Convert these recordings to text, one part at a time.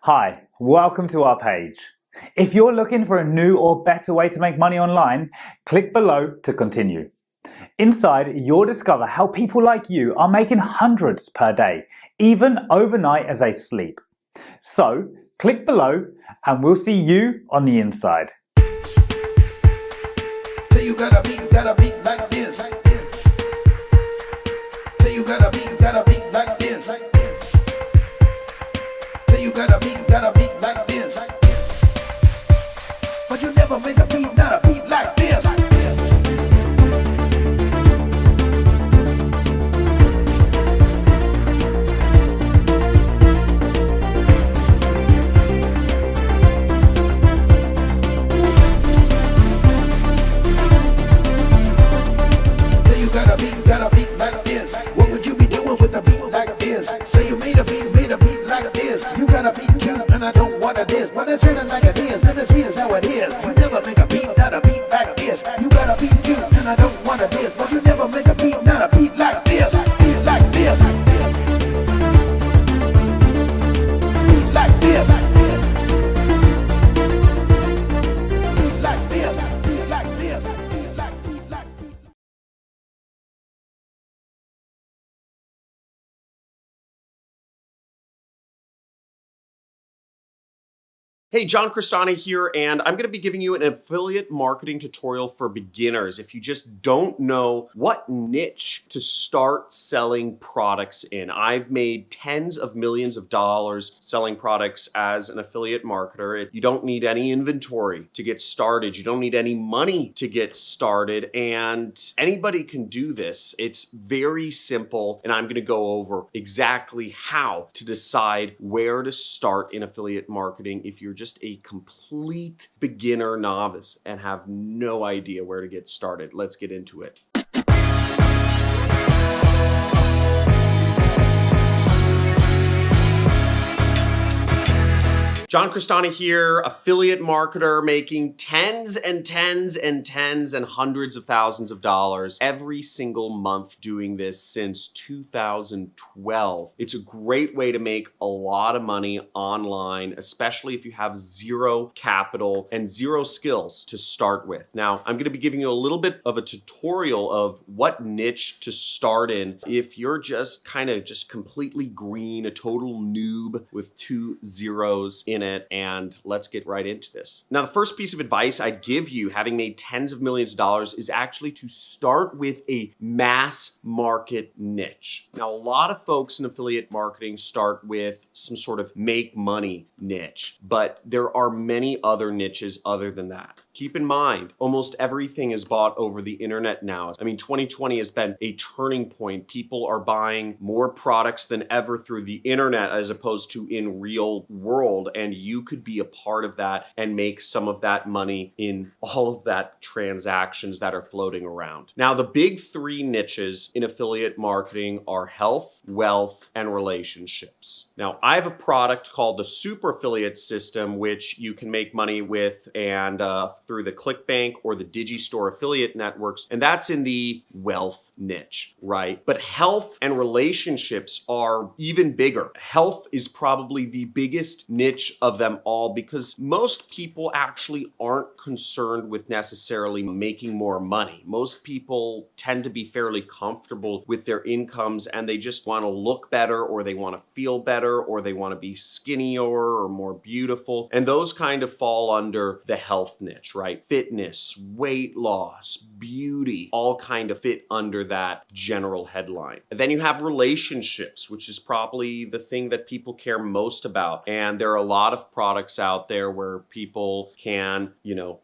Hi, welcome to our page. If you're looking for a new or better way to make money online, click below to continue. Inside, you'll discover how people like you are making hundreds per day, even overnight as they sleep. So, click below and we'll see you on the inside. Say you gotta beat like this. Say you gotta beat like this. Say you gotta beat like this. But you never make a beat, not a beat like this. Say you gotta beat like this. What would you be doing with a beat like this? Say you made a beat like this. You got a beat too, and I don't want it this, but it's in it like it is, and this is how it is. You never make a beat, not a beat like this. You got a beat too, and I don't want it this, but you never make a beat, not a beat like this. Beat like this. Beat like this. Beat like this. Beat like this. Beat like. Hey, John Crestani here, and I'm going to be giving you an affiliate marketing tutorial for beginners. If you just don't know what niche to start selling products in. I've made tens of millions of dollars selling products as an affiliate marketer. You don't need any inventory to get started. You don't need any money to get started, and anybody can do this. It's very simple, and I'm going to go over exactly how to decide where to start in affiliate marketing if you're just a complete beginner novice and have no idea where to get started. Let's get into it. John Crestani here, affiliate marketer, making tens and hundreds of thousands of dollars every single month doing this since 2012. It's a great way to make a lot of money online, especially if you have zero capital and zero skills to start with. Now, I'm going to be giving you a little bit of a tutorial of what niche to start in if you're just completely green, a total noob with 2 zeros in it, and let's get right into this. Now, the first piece of advice I give you, having made tens of millions of dollars, is actually to start with a mass market niche. Now, a lot of folks in affiliate marketing start with some sort of make money niche, but there are many other niches other than that. Keep in mind, almost everything is bought over the internet now. I mean, 2020 has been a turning point. People are buying more products than ever through the internet as opposed to in real world. And you could be a part of that and make some of that money in all of that transactions that are floating around. Now, the big 3 niches in affiliate marketing are health, wealth, and relationships. Now, I have a product called the Super Affiliate System, which you can make money with and through the ClickBank or the Digistore affiliate networks, and that's in the wealth niche, right? But health and relationships are even bigger. Health is probably the biggest niche of them all because most people actually aren't concerned with necessarily making more money. Most people tend to be fairly comfortable with their incomes and they just want to look better, or they want to feel better, or they want to be skinnier or more beautiful. And those kind of fall under the health niche, right? Fitness, weight loss, beauty, all kind of fit under that general headline. And then you have relationships, which is probably the thing that people care most about. And there are a lot of products out there where people can,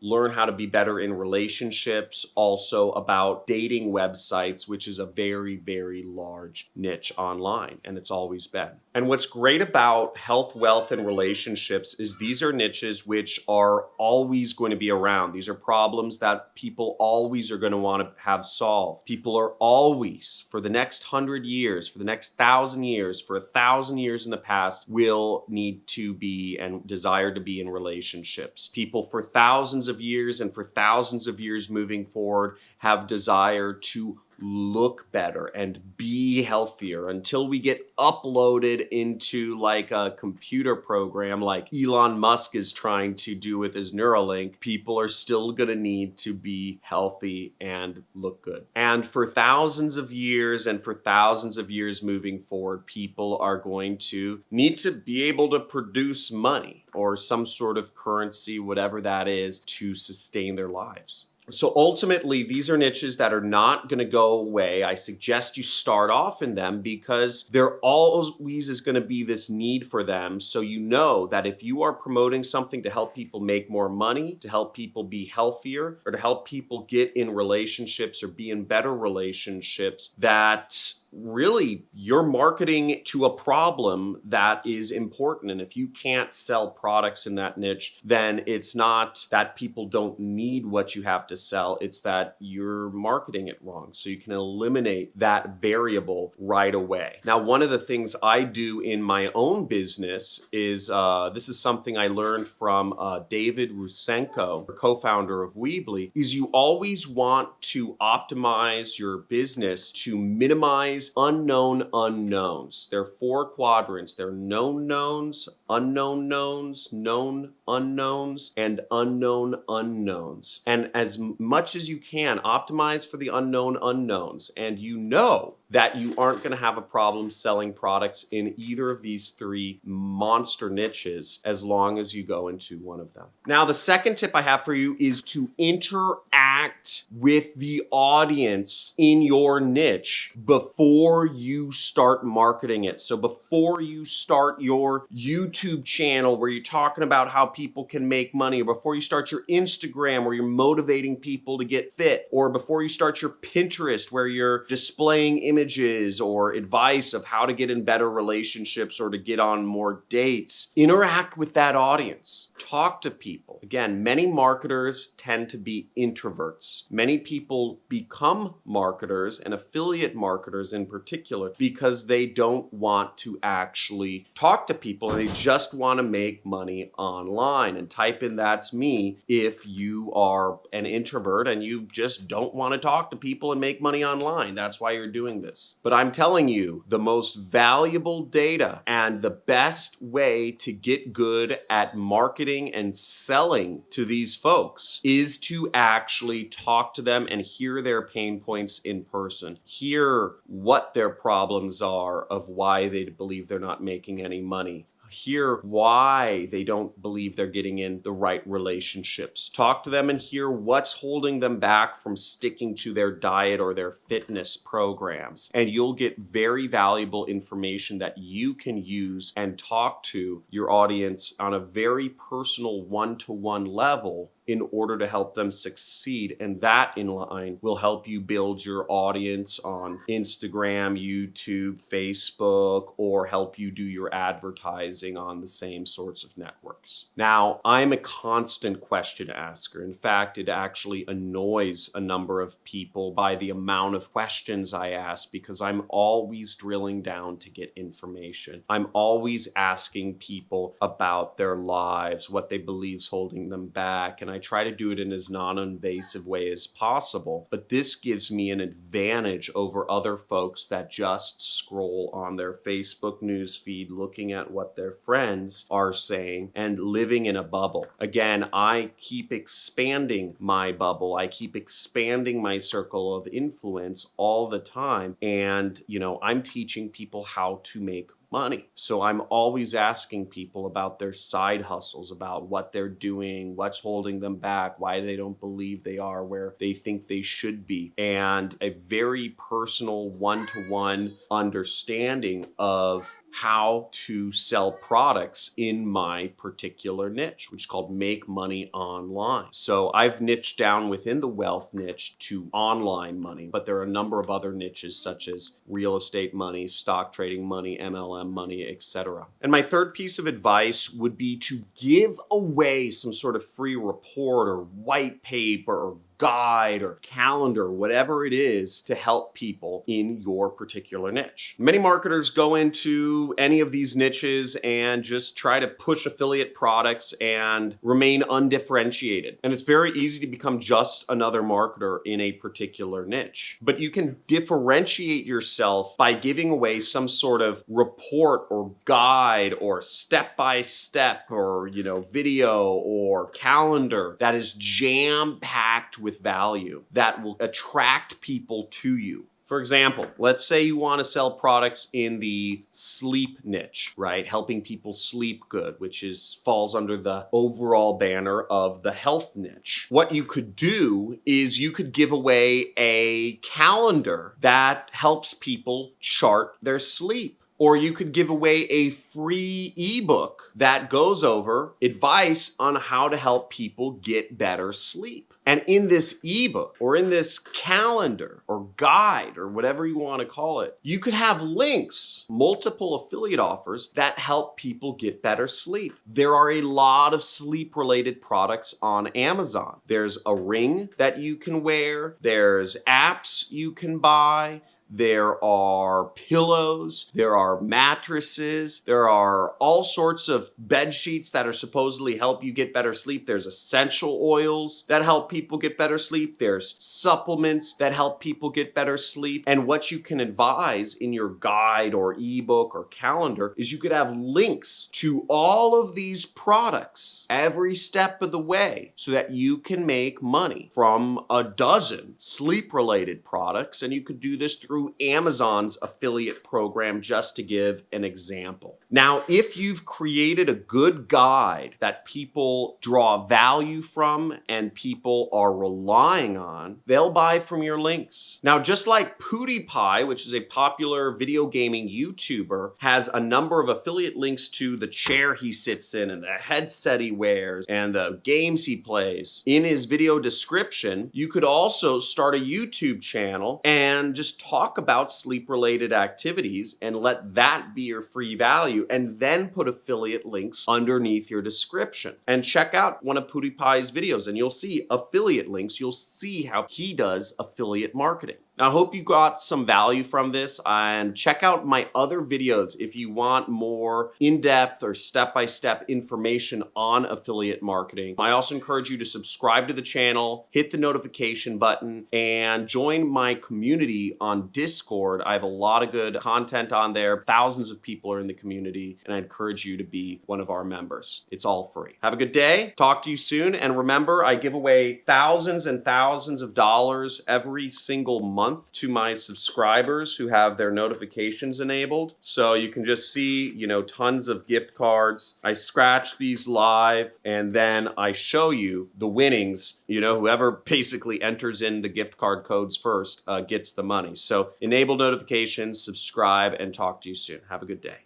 learn how to be better in relationships, also about dating websites, which is a very, very large niche online, and it's always been. And what's great about health, wealth, and relationships is these are niches which are always going to be around. These are problems that people always are going to want to have solved. People are always, for the next 100 years, for the next 1,000 years, for 1,000 years in the past, will need to be and desire to be in relationships. People for thousands of years and for thousands of years moving forward have desire to look better and be healthier, until we get uploaded into like a computer program like Elon Musk is trying to do with his Neuralink, people are still going to need to be healthy and look good. And for thousands of years and for thousands of years moving forward, people are going to need to be able to produce money or some sort of currency, whatever that is, to sustain their lives. So ultimately, these are niches that are not going to go away. I suggest you start off in them because there always is going to be this need for them. So you know that if you are promoting something to help people make more money, to help people be healthier, or to help people get in relationships or be in better relationships, that really you're marketing to a problem that is important. And if you can't sell products in that niche, then it's not that people don't need what you have to sell, it's that you're marketing it wrong. So you can eliminate that variable right away. Now, one of the things I do in my own business is, this is something I learned from David Rusenko, co-founder of Weebly, is you always want to optimize your business to minimize unknown unknowns. There are 4 quadrants. There are known knowns, unknown knowns, known unknowns, and unknown unknowns. And as much as you can, optimize for the unknown unknowns. And you know that you aren't going to have a problem selling products in either of these 3 monster niches as long as you go into one of them. Now, the second tip I have for you is to interact with the audience in your niche before you start marketing it. So before you start your YouTube channel where you're talking about how people can make money, or before you start your Instagram where you're motivating people to get fit, or before you start your Pinterest where you're displaying images or advice of how to get in better relationships or to get on more dates, interact with that audience. Talk to people. Again, many marketers tend to be introverts. Many people become marketers, and affiliate marketers in particular, because they don't want to actually talk to people and they just want to make money online. And type in "that's me" if you are an introvert and you just don't want to talk to people and make money online. That's why you're doing this. But I'm telling you, the most valuable data and the best way to get good at marketing and selling to these folks is to actually talk to them and hear their pain points in person. Hear what their problems are of why they believe they're not making any money. Hear why they don't believe they're getting in the right relationships. Talk to them and hear what's holding them back from sticking to their diet or their fitness programs. And you'll get very valuable information that you can use and talk to your audience on a very personal one-to-one level in order to help them succeed. And that in line will help you build your audience on Instagram, YouTube, Facebook, or help you do your advertising on the same sorts of networks. Now, I'm a constant question asker. In fact, it actually annoys a number of people by the amount of questions I ask, because I'm always drilling down to get information. I'm always asking people about their lives, what they believe is holding them back, and I try to do it in as non-invasive way as possible. But this gives me an advantage over other folks that just scroll on their Facebook news feed looking at what their friends are saying and living in a bubble. Again, I keep expanding my bubble. I keep expanding my circle of influence all the time. And, I'm teaching people how to make money. So I'm always asking people about their side hustles, about what they're doing, what's holding them back, why they don't believe they are where they think they should be, and a very personal one-to-one understanding of how to sell products in my particular niche, which is called make money online. So I've niched down within the wealth niche to online money, but there are a number of other niches such as real estate money, stock trading money, MLM money, etc. And my third piece of advice would be to give away some sort of free report or white paper or guide or calendar, whatever it is, to help people in your particular niche. Many marketers go into any of these niches and just try to push affiliate products and remain undifferentiated. And it's very easy to become just another marketer in a particular niche. But you can differentiate yourself by giving away some sort of report or guide or step-by-step or, video or calendar that is jam-packed with value that will attract people to you. For example, let's say you want to sell products in the sleep niche, right? Helping people sleep good, which falls under the overall banner of the health niche. What you could do is you could give away a calendar that helps people chart their sleep. Or you could give away a free ebook that goes over advice on how to help people get better sleep. And in this ebook or in this calendar or guide or whatever you want to call it, you could have links, multiple affiliate offers that help people get better sleep. There are a lot of sleep-related products on Amazon. There's a ring that you can wear. There's apps you can buy. There are pillows, there are mattresses, there are all sorts of bed sheets that are supposedly help you get better sleep. There's essential oils that help people get better sleep. There's supplements that help people get better sleep. And what you can advise in your guide or ebook or calendar is you could have links to all of these products every step of the way so that you can make money from a dozen sleep-related products. And you could do this through Amazon's affiliate program, just to give an example. Now, if you've created a good guide that people draw value from and people are relying on, they'll buy from your links. Now, just like PewDiePie, which is a popular video gaming YouTuber, has a number of affiliate links to the chair he sits in and the headset he wears and the games he plays in his video description, you could also start a YouTube channel and just talk about sleep-related activities and let that be your free value, and then put affiliate links underneath your description. And check out one of PewDiePie's videos and you'll see affiliate links. You'll see how he does affiliate marketing. Now, I hope you got some value from this, and check out my other videos if you want more in-depth or step-by-step information on affiliate marketing. I also encourage you to subscribe to the channel, hit the notification button, and join my community on Discord. I have a lot of good content on there. Thousands of people are in the community, and I encourage you to be one of our members. It's all free. Have a good day. Talk to you soon. And remember, I give away thousands and thousands of dollars every single month to my subscribers who have their notifications enabled. So you can just see, tons of gift cards. I scratch these live and then I show you the winnings. Whoever basically enters in the gift card codes first gets the money. So enable notifications, subscribe, and talk to you soon. Have a good day.